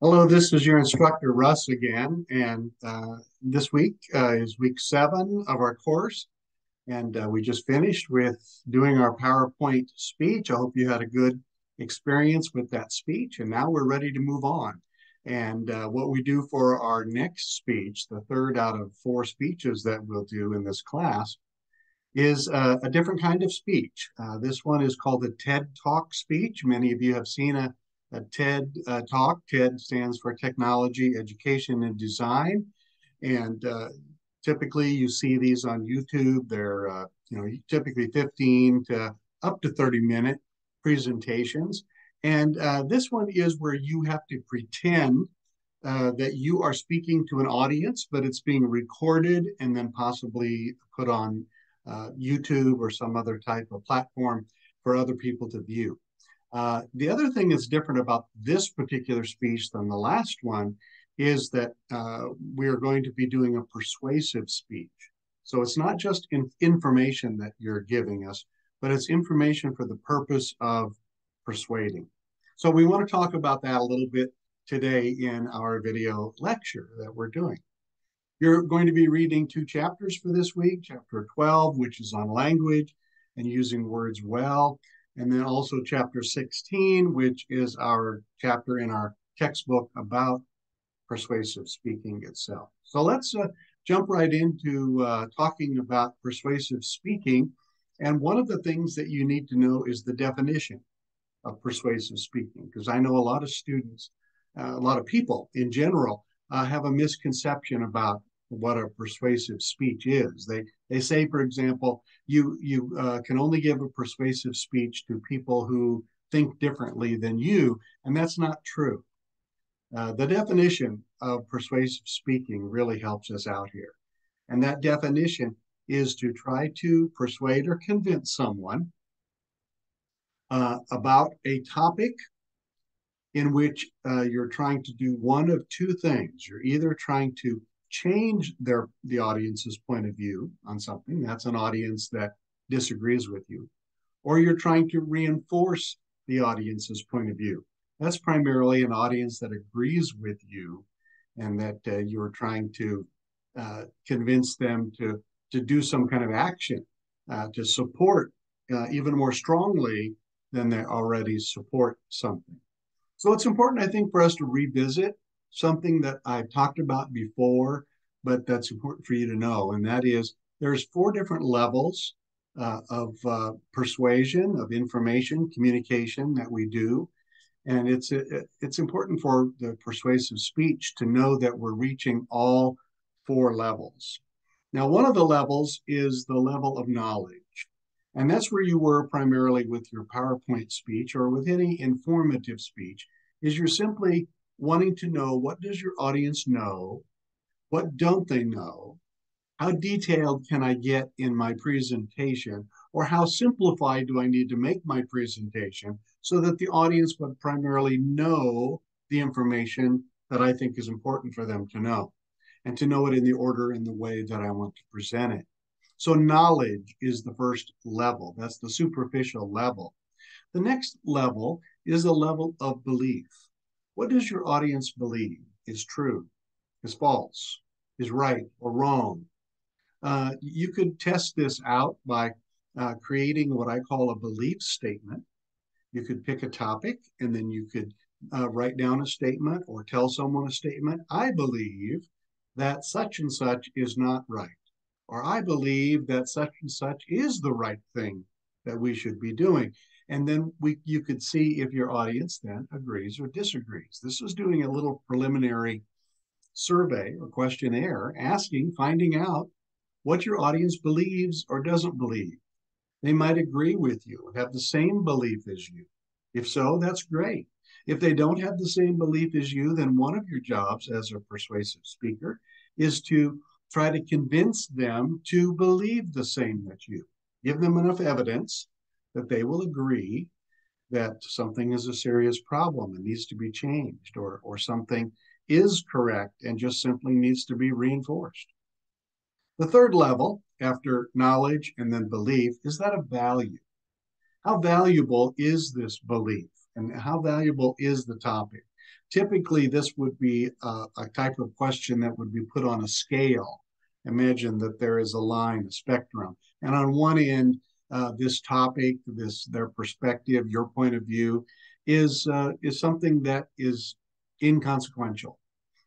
Hello, this is your instructor Russ again, and this week is week 7 of our course, and we just finished with doing our PowerPoint speech. I hope you had a good experience with that speech, and now we're ready to move on. And what we do for our next speech, the third out of 4 speeches that we'll do in this class, is a different kind of speech. This one is called a TED Talk speech. Many of you have seen a TED Talk. TED stands for Technology, Education, and Design. And typically you see these on YouTube. They're typically 15 to up to 30-minute presentations. And this one is where you have to pretend that you are speaking to an audience, but it's being recorded and then possibly put on YouTube or some other type of platform for other people to view. The other thing that's different about this particular speech than the last one is that we are going to be doing a persuasive speech. So it's not just information that you're giving us, but it's information for the purpose of persuading. So we want to talk about that a little bit today in our video lecture that we're doing. You're going to be reading 2 chapters for this week, chapter 12, which is on language and using words well, and then also chapter 16, which is our chapter in our textbook about persuasive speaking itself. So let's jump right into talking about persuasive speaking. And one of the things that you need to know is the definition of persuasive speaking, because I know a lot of students, a lot of people in general, have a misconception about what a persuasive speech is. They say, for example, you can only give a persuasive speech to people who think differently than you, and that's not true. The definition of persuasive speaking really helps us out here. And that definition is to try to persuade or convince someone about a topic in which you're trying to do one of 2 things. You're either trying to change the audience's point of view on something, that's an audience that disagrees with you, or you're trying to reinforce the audience's point of view. That's primarily an audience that agrees with you and that you're trying to convince them to do some kind of action to support even more strongly than they already support something. So it's important, I think, for us to revisit something that I've talked about before, but that's important for you to know. And that is there's 4 different levels of persuasion, of information, communication that we do. And it's important for the persuasive speech to know that we're reaching all 4 levels. Now, one of the levels is the level of knowledge. And that's where you were primarily with your PowerPoint speech or with any informative speech, is you're simply wanting to know, what does your audience know? What don't they know? How detailed can I get in my presentation? Or how simplified do I need to make my presentation so that the audience would primarily know the information that I think is important for them to know, and to know it in the order and the way that I want to present it. So knowledge is the first level. That's the superficial level. The next level is the level of belief. What does your audience believe is true, is false, is right or wrong? You could test this out by creating what I call a belief statement. You could pick a topic and then you could write down a statement or tell someone a statement. I believe that such and such is not right, or I believe that such and such is the right thing that we should be doing. And then you could see if your audience then agrees or disagrees. This is doing a little preliminary survey or questionnaire, finding out what your audience believes or doesn't believe. They might agree with you, have the same belief as you. If so, that's great. If they don't have the same belief as you, then one of your jobs as a persuasive speaker is to try to convince them to believe the same that you. Give them enough evidence that they will agree that something is a serious problem and needs to be changed, or something is correct and just simply needs to be reinforced. The third level, after knowledge and then belief, is that of value. How valuable is this belief? And how valuable is the topic? Typically, this would be a type of question that would be put on a scale. Imagine that there is a line, a spectrum, and on one end, this topic, their perspective, your point of view, is something that is inconsequential.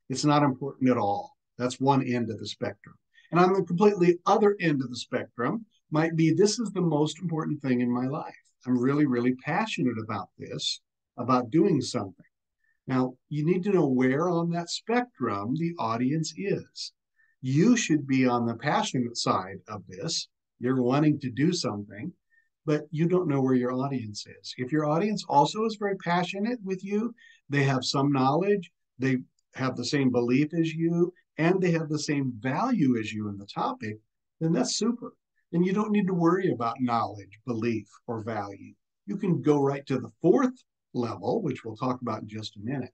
It's not important at all. That's one end of the spectrum. And on the completely other end of the spectrum might be, this is the most important thing in my life. I'm really, really passionate about this, about doing something. Now, you need to know where on that spectrum the audience is. You should be on the passionate side of this. You're wanting to do something, but you don't know where your audience is. If your audience also is very passionate with you, they have some knowledge, they have the same belief as you, and they have the same value as you in the topic, then that's super. And you don't need to worry about knowledge, belief, or value. You can go right to the fourth level, which we'll talk about in just a minute.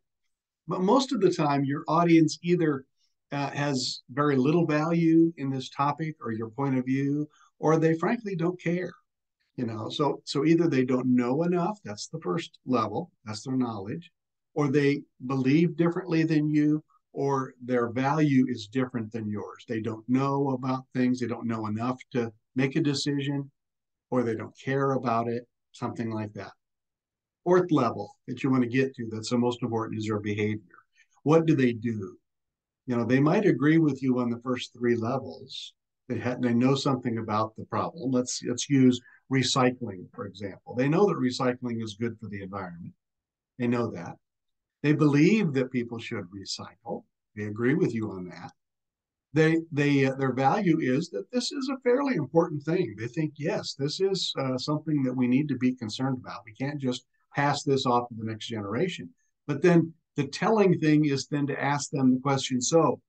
But most of the time, your audience either has very little value in this topic or your point of view, or they frankly don't care. So either they don't know enough, that's the first level, that's their knowledge, or they believe differently than you, or their value is different than yours. They don't know about things, they don't know enough to make a decision, or they don't care about it, something like that. Fourth level that you want to get to, that's the most important, is their behavior. What do they do? They might agree with you on the first three levels. They know something about the problem. Let's use recycling, for example. They know that recycling is good for the environment. They know that. They believe that people should recycle. They agree with you on that. Their value is that this is a fairly important thing. They think, yes, this is something that we need to be concerned about. We can't just pass this off to the next generation. But then the telling thing is then to ask them the question, so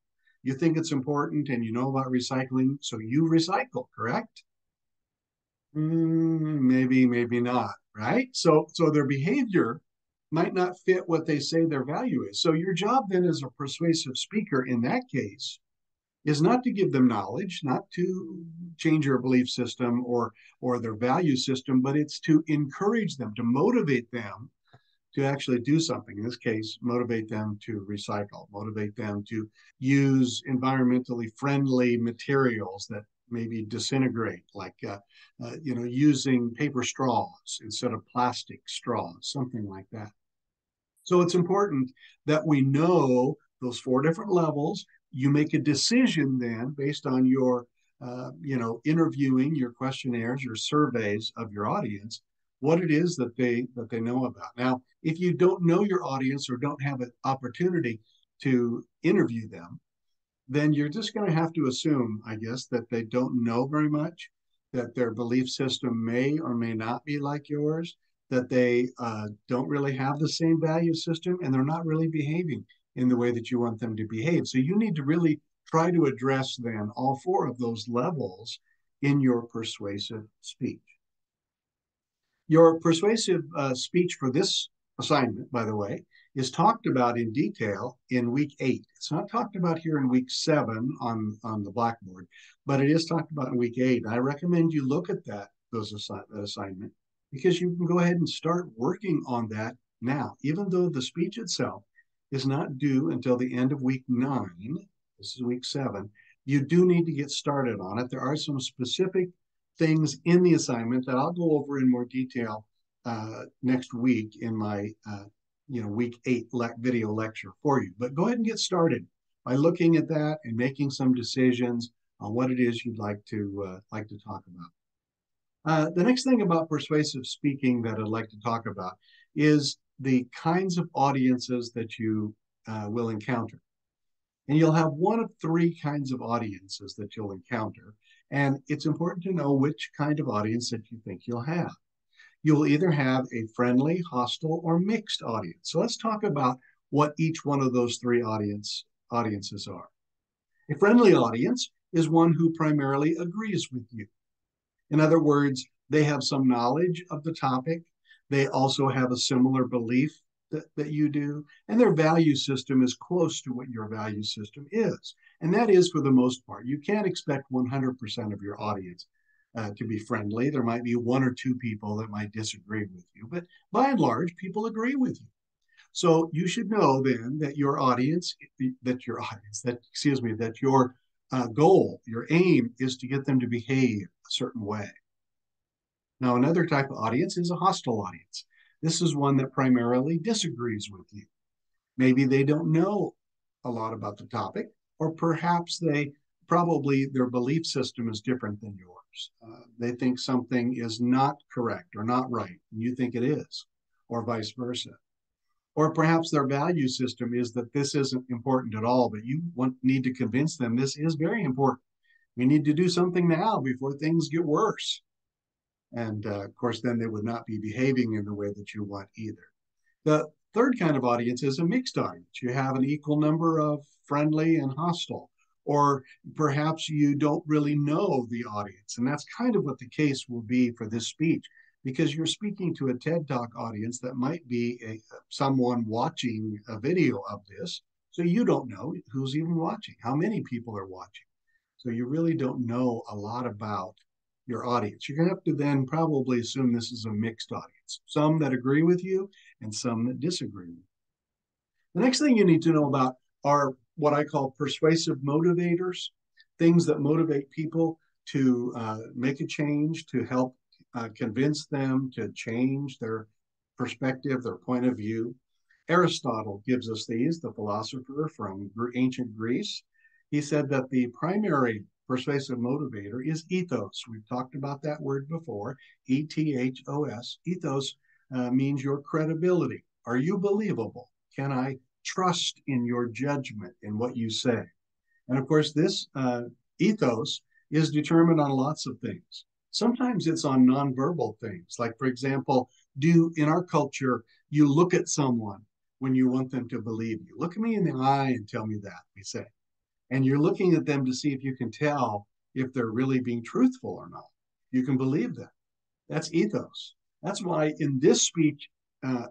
you think it's important and you know about recycling, so you recycle, correct? Maybe, maybe not, right? So their behavior might not fit what they say their value is. So your job then as a persuasive speaker in that case is not to give them knowledge, not to change your belief system or their value system, but it's to encourage them, to motivate them to actually do something. In this case, motivate them to recycle, motivate them to use environmentally friendly materials that maybe disintegrate, like using paper straws instead of plastic straws, something like that. So it's important that we know those four different levels. You make a decision then based on your, interviewing, your questionnaires, your surveys of your audience, what it is that they know about. Now, if you don't know your audience or don't have an opportunity to interview them, then you're just going to have to assume, I guess, that they don't know very much, that their belief system may or may not be like yours, that they don't really have the same value system, and they're not really behaving in the way that you want them to behave. So you need to really try to address then all four of those levels in your persuasive speech. Your persuasive speech for this assignment, by the way, is talked about in detail in week 8. It's not talked about here in week 7 on the blackboard, but it is talked about in week 8. I recommend you look at that assignment because you can go ahead and start working on that now, even though the speech itself is not due until the end of week 9. This is week 7. You do need to get started on it. There are some specific things in the assignment that I'll go over in more detail next week in my week 8 video lecture for you. But go ahead and get started by looking at that and making some decisions on what it is you'd like to talk about. The next thing about persuasive speaking that I'd like to talk about is the kinds of audiences that you will encounter. And you'll have one of 3 kinds of audiences that you'll encounter. And it's important to know which kind of audience that you think you'll have. You'll either have a friendly, hostile, or mixed audience. So let's talk about what each one of those 3 audiences are. A friendly audience is one who primarily agrees with you. In other words, they have some knowledge of the topic. They also have a similar belief that you do, and their value system is close to what your value system is. And that is for the most part. You can't expect 100% of your audience to be friendly. There might be 1 or 2 people that might disagree with you, but by and large, people agree with you. So you should know then that your audience, that your goal, your aim is to get them to behave a certain way. Now, another type of audience is a hostile audience. This is one that primarily disagrees with you. Maybe they don't know a lot about the topic, or perhaps probably their belief system is different than yours. They think something is not correct or not right, and you think it is, or vice versa. Or perhaps their value system is that this isn't important at all, but need to convince them this is very important. We need to do something now before things get worse. And of course, then they would not be behaving in the way that you want either. The third kind of audience is a mixed audience. You have an equal number of friendly and hostile, or perhaps you don't really know the audience. And that's kind of what the case will be for this speech, because you're speaking to a TED Talk audience that might be someone watching a video of this. So you don't know who's even watching, how many people are watching. So you really don't know a lot about your audience. You're going to have to then probably assume this is a mixed audience, some that agree with you and some that disagree with you. The next thing you need to know about are what I call persuasive motivators, things that motivate people to make a change, to help convince them to change their perspective, their point of view. Aristotle gives us these, the philosopher from ancient Greece. He said that the primary persuasive motivator is ethos. We've talked about that word before, E-T-H-O-S. Ethos means your credibility. Are you believable? Can I trust in your judgment in what you say? And of course, this ethos is determined on lots of things. Sometimes it's on nonverbal things. Like, for example, in our culture, you look at someone when you want them to believe you. Look at me in the eye and tell me that, we say. And you're looking at them to see if you can tell if they're really being truthful or not. You can believe them. That's ethos. That's why in this speech,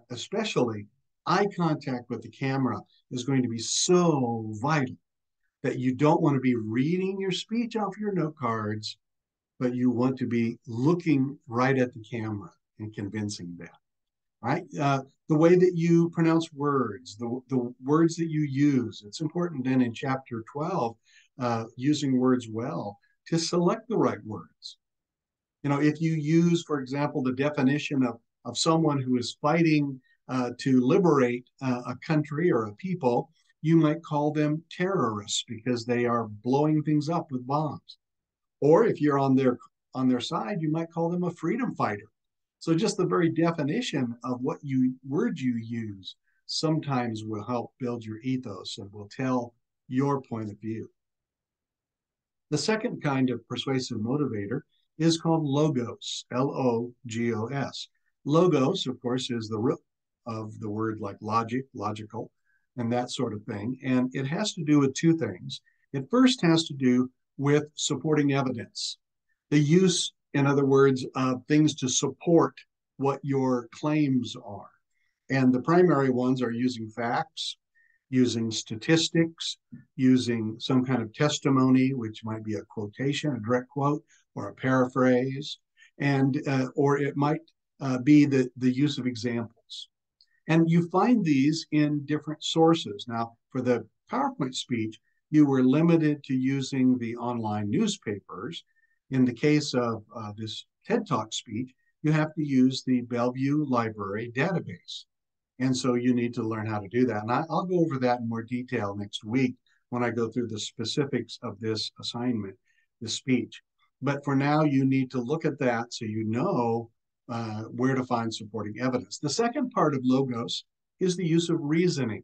especially, eye contact with the camera is going to be so vital, that you don't want to be reading your speech off your note cards, but you want to be looking right at the camera and convincing them. Right? The way that you pronounce words, the words that you use. It's important then in chapter 12, using words well, to select the right words. If you use, for example, the definition of someone who is fighting to liberate a country or a people, you might call them terrorists because they are blowing things up with bombs. Or if you're on their side, you might call them a freedom fighter. So just the very definition of what words you use sometimes will help build your ethos and will tell your point of view. The second kind of persuasive motivator is called logos, L-O-G-O-S. Logos, of course, is the root of the word like logic, logical, and that sort of thing. And it has to do with two things. It first has to do with supporting evidence. The use, in other words, of things to support what your claims are. And the primary ones are using facts, using statistics, using some kind of testimony, which might be a quotation, a direct quote, or a paraphrase, and or it might be the use of examples. And you find these in different sources. Now, for the PowerPoint speech, you were limited to using the online newspapers. In the case of this TED Talk speech, you have to use the Bellevue Library database. And so you need to learn how to do that. And I'll go over that in more detail next week when I go through the specifics of this assignment, this speech. But for now, you need to look at that so you know where to find supporting evidence. The second part of logos is the use of reasoning.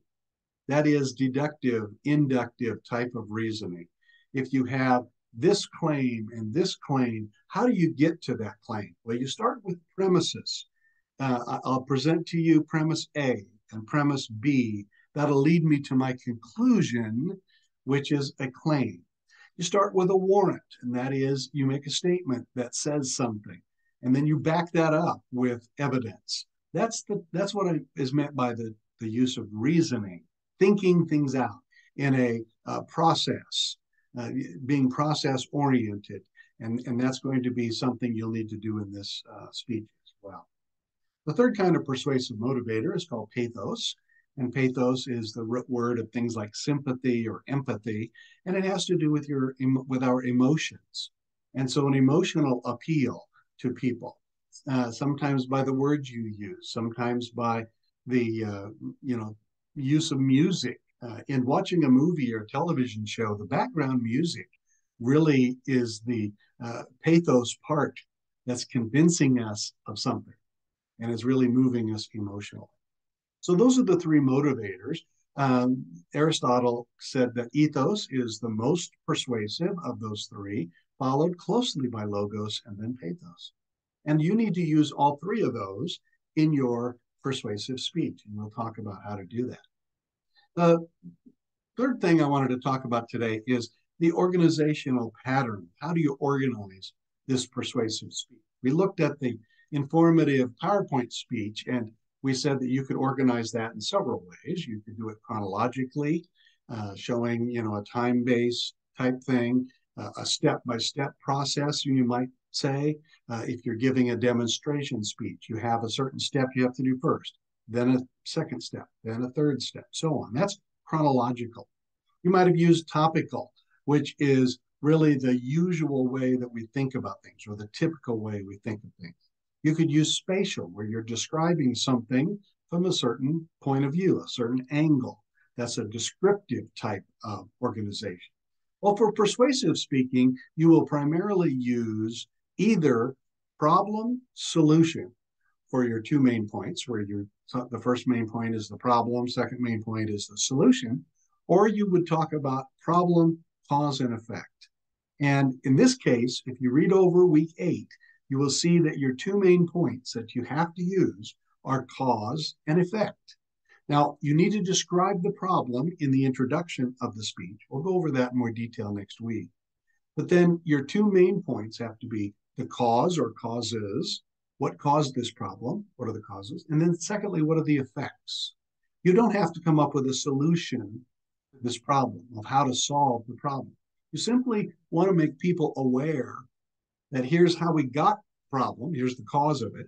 That is deductive, inductive type of reasoning. If you have this claim and this claim, how do you get to that claim? Well, you start with premises. I'll present to you premise A and premise B. That'll lead me to my conclusion, which is a claim. You start with a warrant, and that is you make a statement that says something, and then you back that up with evidence. That's what is meant by the use of reasoning, thinking things out in a process, being process oriented, and that's going to be something you'll need to do in this speech as well. The third kind of persuasive motivator is called pathos, And pathos is the root word of things like sympathy or empathy, and it has to do with with our emotions. And so an emotional appeal to people, sometimes by the words you use, sometimes by the use of music. In watching a movie or television show, the background music really is the pathos part that's convincing us of something and is really moving us emotionally. So those are the three motivators. Aristotle said that ethos is the most persuasive of those three, followed closely by logos and then pathos. And you need to use all three of those in your persuasive speech. And we'll talk about how to do that. The third thing I wanted to talk about today is the organizational pattern. How do you organize this persuasive speech? We looked at the informative PowerPoint speech, and we said that you could organize that in several ways. You could do it chronologically, showing a time-based type thing, a step-by-step process, you might say. If you're giving a demonstration speech, you have a certain step you have to do first, then a second step, then a third step, so on. That's chronological. You might have used topical, which is really the usual way that we think about things, or the typical way we think of things. You could use spatial, where you're describing something from a certain point of view, a certain angle. That's a descriptive type of organization. Well, for persuasive speaking, you will primarily use either problem, solution for your two main points, where the first main point is the problem, second main point is the solution, or you would talk about problem, cause, and effect. And in this case, if you read over week 8, you will see that your two main points that you have to use are cause and effect. Now, you need to describe the problem in the introduction of the speech. We'll go over that in more detail next week. But then your two main points have to be the cause or causes. What caused this problem? What are the causes? And then secondly, what are the effects? You don't have to come up with a solution to this problem of how to solve the problem. You simply want to make people aware that here's how we got the problem, here's the cause of it,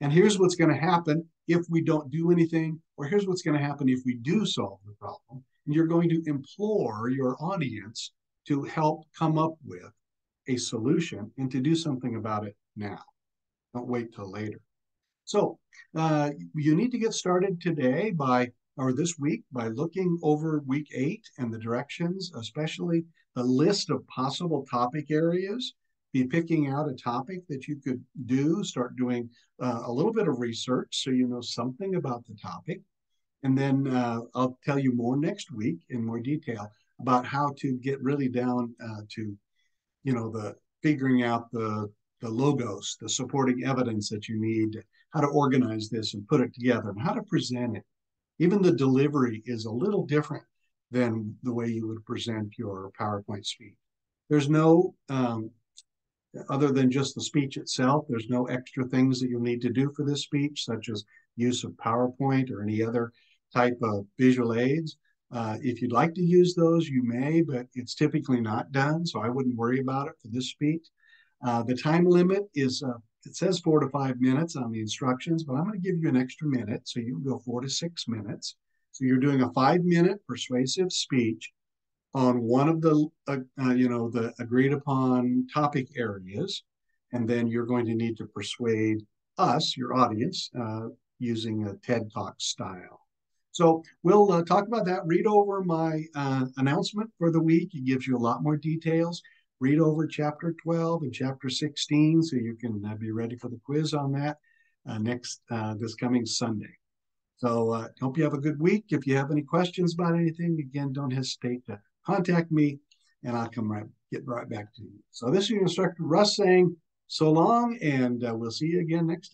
and here's what's going to happen if we don't do anything, or here's what's going to happen if we do solve the problem. And you're going to implore your audience to help come up with a solution and to do something about it now. Don't wait till later. So you need to get started today or this week by looking over week 8 and the directions, especially the list of possible topic areas. Be picking out a topic that you could do, start doing a little bit of research so you know something about the topic. And then I'll tell you more next week in more detail about how to get really down to, the figuring out the logos, the supporting evidence that you need, how to organize this and put it together, and how to present it. Even the delivery is a little different than the way you would present your PowerPoint speech. There's no other than just the speech itself, there's no extra things that you'll need to do for this speech, such as use of PowerPoint or any other type of visual aids. If you'd like to use those, you may, but it's typically not done, so I wouldn't worry about it for this speech. The time limit is, it says 4 to 5 minutes on the instructions, but I'm going to give you an extra minute, so you can go 4 to 6 minutes. So you're doing a 5-minute persuasive speech on one of the the agreed upon topic areas, and then you're going to need to persuade us, your audience, using a TED Talk style. So we'll talk about that. Read over my announcement for the week. It gives you a lot more details. Read over chapter 12 and chapter 16 so you can be ready for the quiz on that this coming Sunday. So hope you have a good week. If you have any questions about anything, again, don't hesitate to contact me and I'll get right back to you. So this is your instructor Russ saying so long, and we'll see you again next time.